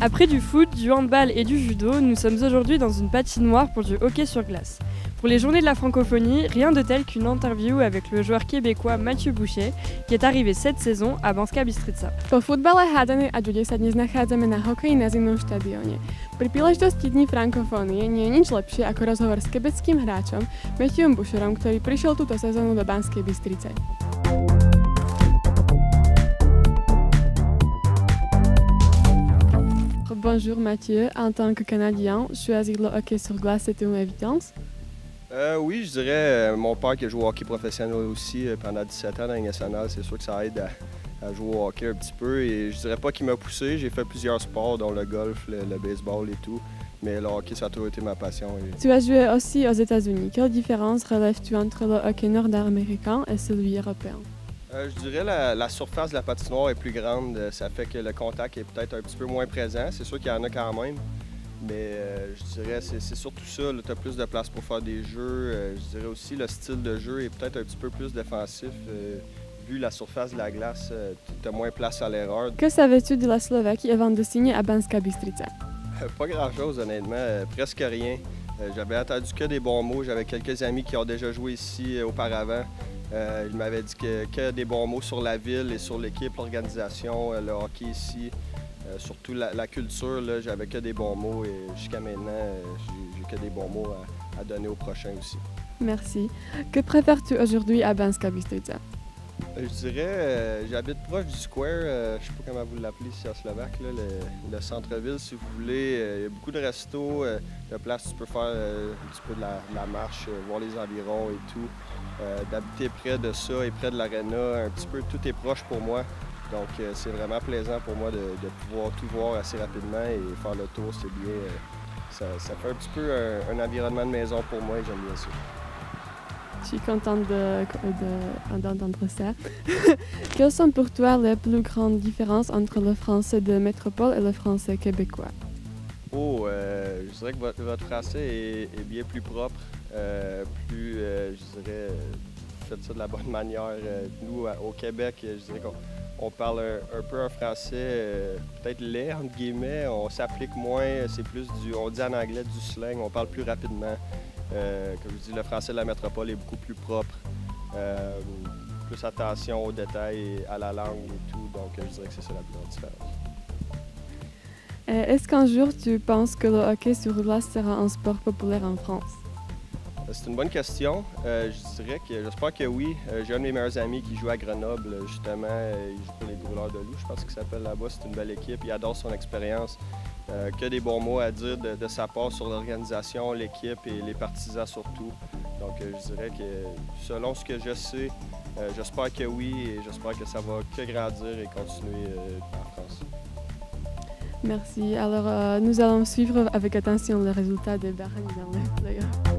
Après du foot, du handball et du judo, nous sommes aujourd'hui dans une patinoire pour du hockey sur glace. Pour les journées de la francophonie, rien de tel qu'une interview avec le joueur québécois Mathieu Boucher, qui est arrivé cette saison à Banská Bystrica. Po futbale, hádzanej a jude sa dnes nachádzame na hokeji na zimnom štadióne. Pri príležitosti Dní frankofónie nie je nič lepšie ako rozhovor s quebeckým hráčom Matthewom Boucherom, ktorý prišiel túto sezónu do Banskej Bystrice. Bonjour Mathieu, en tant que Canadien, choisir le hockey sur glace c'était une évidence? Oui, je dirais mon père qui a joué au hockey professionnel aussi pendant 17 ans dans la Ligue nationale, c'est sûr que ça aide à jouer au hockey un petit peu et je dirais pas qu'il m'a poussé, j'ai fait plusieurs sports dont le golf, le baseball et tout, mais le hockey ça a toujours été ma passion. Tu as joué aussi aux États-Unis. Quelle différence relèves-tu entre le hockey nord-américain et celui européen? Je dirais la surface de la patinoire est plus grande, ça fait que le contact est peut-être un petit peu moins présent, c'est sûr qu'il y en a quand même. Mais je dirais c'est surtout ça, tu as plus de place pour faire des jeux. Je dirais aussi le style de jeu est peut-être un petit peu plus défensif. Vu la surface de la glace, tu as moins place à l'erreur. Que savais-tu de la Slovaquie avant de signer à Banská Bystrica? Pas grand-chose honnêtement, presque rien. J'avais entendu que des bons mots, j'avais quelques amis qui ont déjà joué ici auparavant. Ils m'avaient dit que des bons mots sur la ville et sur l'équipe, l'organisation, le hockey ici. Surtout la culture, j'avais que des bons mots et jusqu'à maintenant, j'ai que des bons mots à donner aux prochains aussi. Merci. Que préfères-tu aujourd'hui à Banská Bystrica? Je dirais, j'habite proche du Square, je ne sais pas comment vous l'appelez ici en Slovaque, le centre-ville si vous voulez. Il y a beaucoup de restos, de place où tu peux faire un petit peu de la marche, voir les environs et tout. D'habiter près de ça et près de l'aréna, un petit peu tout est proche pour moi. Donc c'est vraiment plaisant pour moi de pouvoir tout voir assez rapidement et faire le tour, c'est bien. Ça fait un petit peu un environnement de maison pour moi et j'aime bien ça. Je suis contente d'entendre ça. Quelles sont pour toi les plus grandes différences entre le français de métropole et le français québécois? Je dirais que votre français est bien plus propre, je dirais, vous faites ça de la bonne manière. Nous, au Québec, je dirais qu'on parle un peu un français peut-être laid, entre guillemets, on s'applique moins, c'est plus on dit en anglais du slang, on parle plus rapidement. Comme je dis, le français de la métropole est beaucoup plus propre, plus attention aux détails et à la langue et tout, donc je dirais que c'est ça la plus grande différence. Est-ce qu'un jour tu penses que le hockey sur glace sera un sport populaire en France? C'est une bonne question. J'espère que oui. J'ai un de mes meilleurs amis qui joue à Grenoble, justement. Il joue pour les Brûleurs de Loup, je pense qu'il s'appelle là-bas. C'est une belle équipe. Il adore son expérience. Que des bons mots à dire de sa part sur l'organisation, l'équipe et les partisans surtout. Donc je dirais que selon ce que je sais, j'espère que oui et j'espère que ça va que grandir et continuer en France. Merci. Alors nous allons suivre avec attention les résultats des Bahreïn dans les playoffs.